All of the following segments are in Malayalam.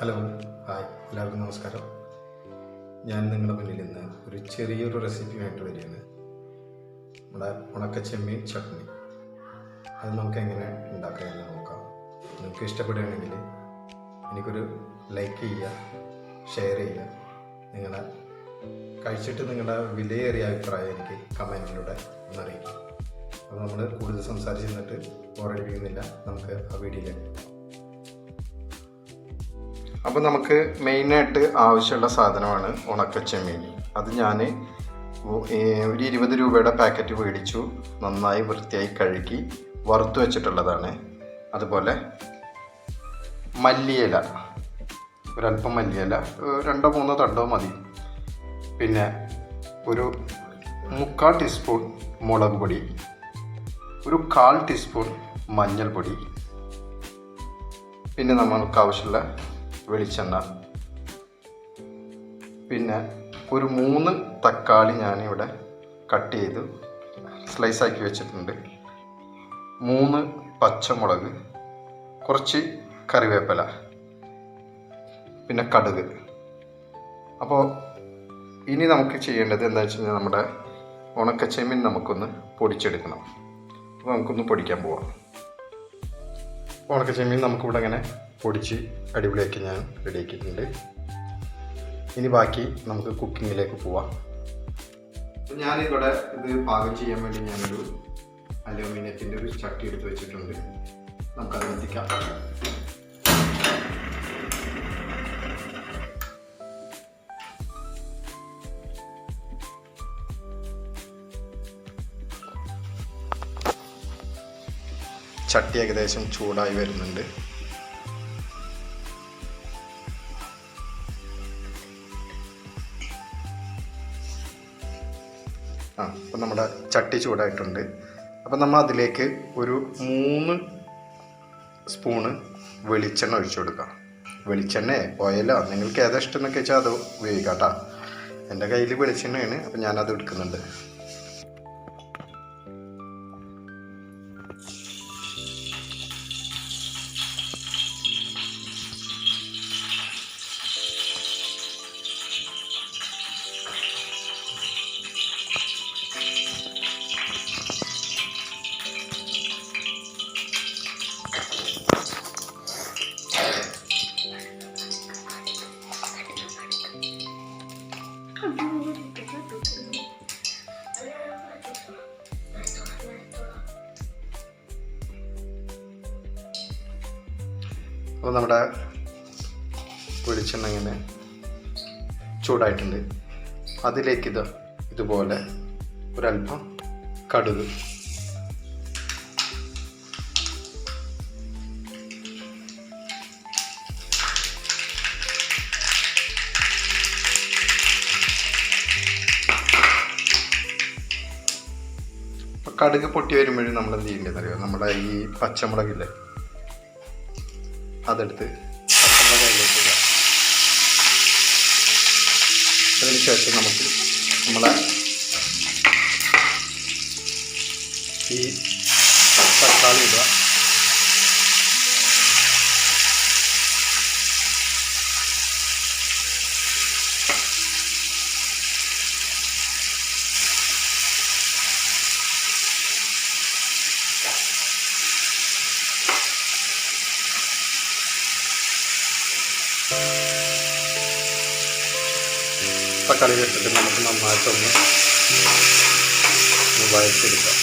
ഹലോ ഹായ് എല്ലാവർക്കും നമസ്കാരം. ഞാൻ നിങ്ങളുടെ മുന്നിൽ ഇന്ന് ഒരു ചെറിയൊരു റെസിപ്പിയായിട്ട് വരികയാണ്. നമ്മുടെ ഉണക്കച്ചെമ്മീൻ ചട്നി. അത് നമുക്ക് എങ്ങനെ ഉണ്ടാക്കാമെന്ന് നോക്കാം. നിങ്ങൾക്ക് ഇഷ്ടപ്പെടുകയാണെങ്കിൽ എനിക്കൊരു ലൈക്ക് ചെയ്യുക, ഷെയർ ചെയ്യുക. നിങ്ങളെ കഴിച്ചിട്ട് നിങ്ങളുടെ വിലയേറിയ അഭിപ്രായം എനിക്ക് കമൻറ്റിലൂടെ ഒന്ന് അറിയിക്കും. അപ്പോൾ നമ്മൾ കൂടുതൽ സംസാരിച്ച് നിന്നിട്ട് ബോറടിപ്പിക്കുന്നില്ല, നമുക്ക് ആ വീഡിയോയിലേക്ക് പോകാം. അപ്പോൾ നമുക്ക് മെയിനായിട്ട് ആവശ്യമുള്ള സാധനമാണ് ഉണക്കച്ചെമ്മീൻ. അത് ഞാൻ ഒരു 20 രൂപയുടെ പാക്കറ്റ് മേടിച്ചു. നന്നായി വൃത്തിയായി കഴുകി വറുത്ത് വെച്ചിട്ടുള്ളതാണ്. അതുപോലെ മല്ലിയില, ഒരല്പം മല്ലിയില, 2-3 തണ്ടോ മതി. പിന്നെ ഒരു 3/4 ടീസ്പൂൺ മുളക് പൊടി, ഒരു 1/4 ടീസ്പൂൺ മഞ്ഞൾപ്പൊടി, പിന്നെ നമ്മൾക്ക് ആവശ്യമുള്ള വെളിച്ചെണ്ണ, പിന്നെ ഒരു 3 തക്കാളി ഞാനിവിടെ കട്ട് ചെയ്ത് സ്ലൈസാക്കി വെച്ചിട്ടുണ്ട്, 3 പച്ചമുളക്, കുറച്ച് കറിവേപ്പില, പിന്നെ കടുക്. അപ്പോൾ ഇനി നമുക്ക് ചെയ്യേണ്ടത് എന്താ വെച്ച് കഴിഞ്ഞാൽ നമ്മുടെ ഉണക്കച്ചെമ്മീൻ നമുക്കൊന്ന് പൊടിച്ചെടുക്കണം. അപ്പോൾ നമുക്കൊന്ന് പൊടിക്കാൻ പോവാം. ഉണക്കച്ചെമ്മീൻ നമുക്കിവിടെ അങ്ങനെ പൊടിച്ച് അടിപൊളിയാക്കി ഞാൻ റെഡിയാക്കിയിട്ടുണ്ട്. ഇനി ബാക്കി നമുക്ക് കുക്കിങ്ങിലേക്ക് പോവാം. ഞാനിവിടെ ഇത് പാകം ചെയ്യാൻ വേണ്ടി ഞാനൊരു അലൂമിനിയത്തിൻ്റെ ഒരു ചട്ടി എടുത്ത് വെച്ചിട്ടുണ്ട്. നമുക്കത് എത്തിക്കാം. ചട്ടി ഏകദേശം ചൂടായി വരുന്നുണ്ട്. അപ്പം നമ്മുടെ ചട്ടി ചൂടായിട്ടുണ്ട്. അപ്പം നമ്മൾ അതിലേക്ക് ഒരു 3 സ്പൂണ് വെളിച്ചെണ്ണ ഒഴിച്ചു കൊടുക്കാം. വെളിച്ചെണ്ണ ഓയിലോ നിങ്ങൾക്ക് ഏതാ ഇഷ്ടം എന്നൊക്കെ വെച്ചാൽ അത് ഉപയോഗിക്കാം കേട്ടോ. എൻ്റെ കയ്യിൽ വെളിച്ചെണ്ണയാണ്, അപ്പം ഞാനത് എടുക്കുന്നുണ്ട്. അപ്പോൾ നമ്മുടെ വെളിച്ചെണ്ണ ഇങ്ങനെ ചൂടായിട്ടുണ്ട്. അതിലേക്ക് ഇതുപോലെ ഒരല്പം കടുക്, കടുക് പൊട്ടി വരുമ്പോഴും നമ്മൾ എന്ത് ചെയ്യേണ്ടതെന്ന് അറിയാം. നമ്മുടെ ഈ പച്ചമുളകില്ലേ, അതെടുത്ത് പച്ചമുളക് അതിലേക്ക് ഇടാം. അതിന് ശേഷം നമുക്ക് നമ്മളെ ഈ തക്കാളി ഇടുക. തക്കാളി ഇട്ടിട്ട് നമുക്ക് നന്നായിട്ടൊന്ന് വഴച്ചെടുക്കാം.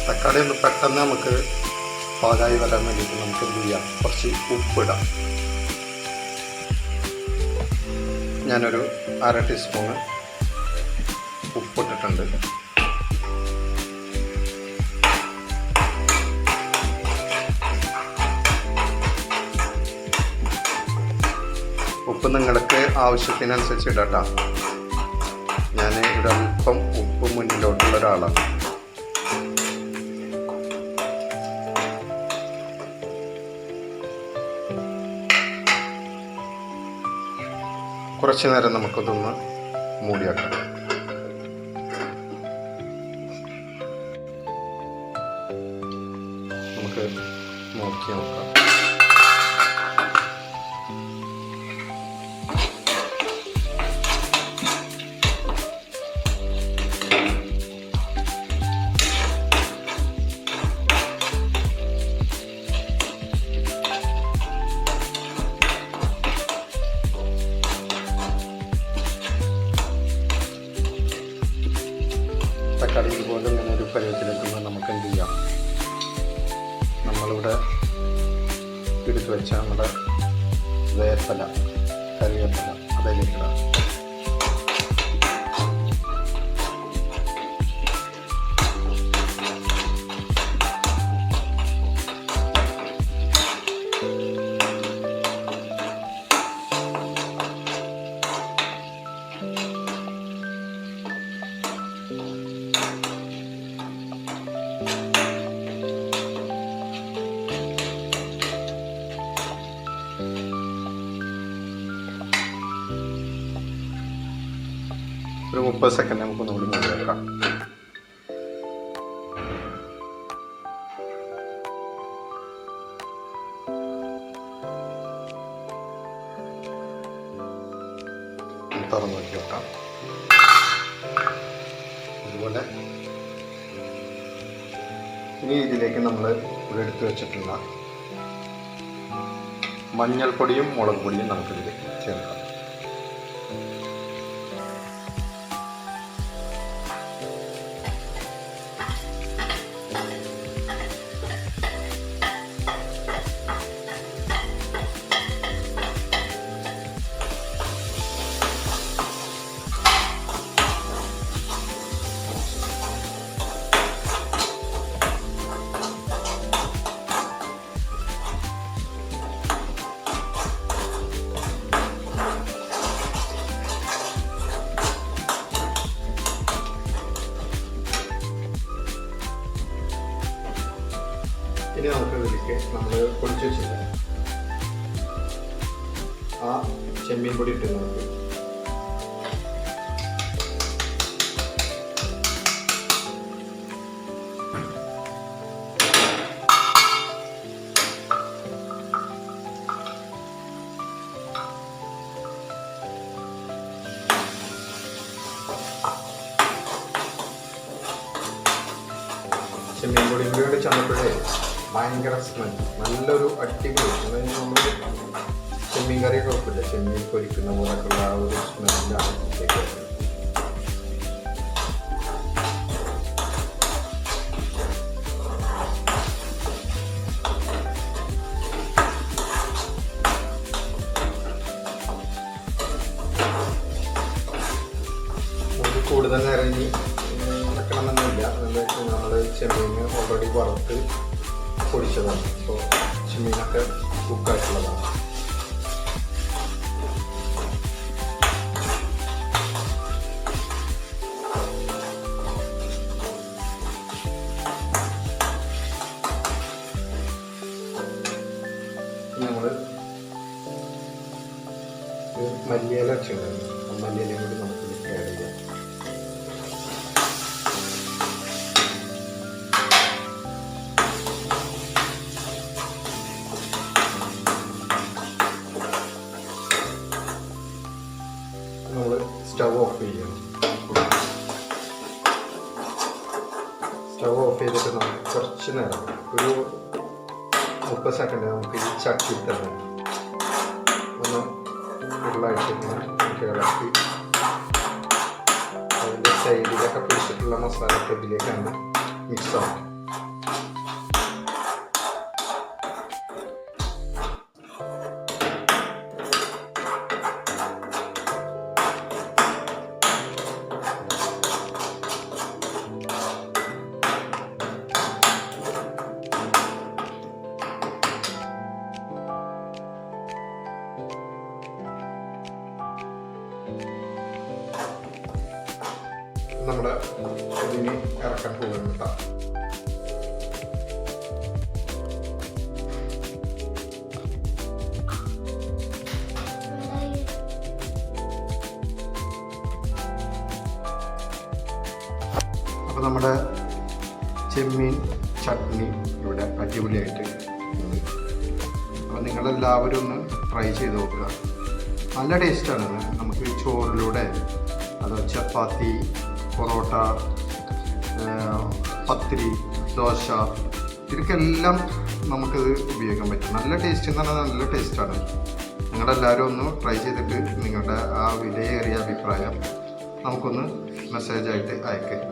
തക്കാളി ഒന്ന് പെട്ടെന്ന് നമുക്ക് പാകമായി വരാൻ വേണ്ടിയിട്ട് നമുക്ക് എന്ത് ചെയ്യാം, കുറച്ച് ഉപ്പിടാം. ഞാനൊരു 1/2 ടീസ്പൂണ് ഉപ്പിട്ടിട്ടുണ്ട്. ഉപ്പ് നിങ്ങൾക്ക് ആവശ്യത്തിനനുസരിച്ച് ഇടാം. ഞാൻ ഇവിടെ അല്പം ഉപ്പ് മുന്നിലോട്ടുള്ള ഒരാളാണ്. കുറച്ച് നേരം നമുക്കതൊന്ന് മൂടിയാക്കാം. നമുക്ക് നോക്കി നോക്കാം. തക്കാളി ഇതുപോലെ ഇങ്ങനെ ഒരു പരുവത്തിലെത്തുമ്പോൾ നമുക്ക് എന്ത് ചെയ്യാം, നമ്മളിവിടെ എടുത്തു വെച്ച നമ്മുടെ വേപ്പല, കറിവേപ്പല അതിലേക്കിടാം. ഒരു 30 സെക്കൻഡ് നമുക്ക് ഒന്നുകൂടി മൂടി വെക്കാം. തുറന്ന് നോക്കി വെക്കാം. അതുപോലെ ഇനി ഇതിലേക്ക് നമ്മൾ ഇവിടെ എടുത്തു വെച്ചിട്ടുള്ള മഞ്ഞൾപ്പൊടിയും മുളക് പൊടിയും നമുക്കിതിൽ ചേർക്കാം. ഇനി നമുക്ക് ഇതിലേക്ക് നമ്മൾ പൊടിച്ച് വെച്ചില്ല ആ ചെമ്മീൻ പൊടി ഇട്ട് നമുക്ക് ചെമ്മീൻ പൊടിയും കൂടി ചെന്നപ്പോഴേ ഭയങ്കര സ്മെൽ, നല്ലൊരു അടിപൊളി. അതായത് നമ്മൾ ചെമ്മീൻ കറിയൊക്കെ വെക്കില്ല, ചെമ്മീൻ പൊരിക്കുന്ന പോലൊക്കെയുള്ള ആ ഒരു സ്മെല്ലാണ് ഇതിലേക്ക് വരുന്നത്. നമുക്ക് കൂടുതൽ നേരം ഇനി വെക്കണമെന്നില്ല. നമ്മൾ ചെമ്മീൻ ഓൾറെഡി വറുത്ത് പൊടിച്ചതാണ്. അപ്പോൾ ചെമ്മീനൊക്കെ കുക്കായിട്ടുള്ളതാണ്. നമ്മൾ മല്ലിയില വെച്ചിട്ടുണ്ടായിരുന്നു, ആ മല്ലിയിലയും കൂടി നമുക്ക് ആഡ് ചെയ്യാം. നമ്മൾ സ്റ്റവ് ഓഫ് ചെയ്യണം. സ്റ്റവ് ഓഫ് ചെയ്തിട്ട് നമുക്ക് കുറച്ച് നേരം ഒരു 30 സെക്കൻഡ് നമുക്ക് ഈ ചട്ടിയിൽ തന്നെ ഒന്ന് ഫുള്ളായിട്ട് നമുക്ക് ഇളക്കി അതിൻ്റെ സൈഡിലൊക്കെ പിടിച്ചിട്ടുള്ള മസാലയൊക്കെ ഇതിലേക്കാണ് മിക്സ് ആവും. നമ്മുടെ നമ്മൾ ഇതിന് ഇറക്കാൻ പോകുന്നു കേട്ടോ. അപ്പോൾ നമ്മുടെ ചെമ്മീൻ ചട്നി ഇവിടെ അടിപൊളിയായിട്ട് ഉണ്ട്. അപ്പോൾ നിങ്ങളെല്ലാവരും ഒന്ന് ട്രൈ ചെയ്ത് നോക്കുക. നല്ല ടേസ്റ്റാണ്. നമുക്ക് ചോറിലൂടെ അതോ ചപ്പാത്തി, പൊറോട്ട, പത്തിരി, ദോശ, ഇതിലേക്കെല്ലാം നമുക്കത് ഉപയോഗിക്കാൻ പറ്റും. നല്ല ടേസ്റ്റ് എന്ന് പറഞ്ഞാൽ നല്ല ടേസ്റ്റാണ്. നിങ്ങളെല്ലാവരും ഒന്ന് ട്രൈ ചെയ്തിട്ട് നിങ്ങളുടെ ആ വിലയേറിയ അഭിപ്രായം നമുക്കൊന്ന് മെസ്സേജായിട്ട് അയക്കുക.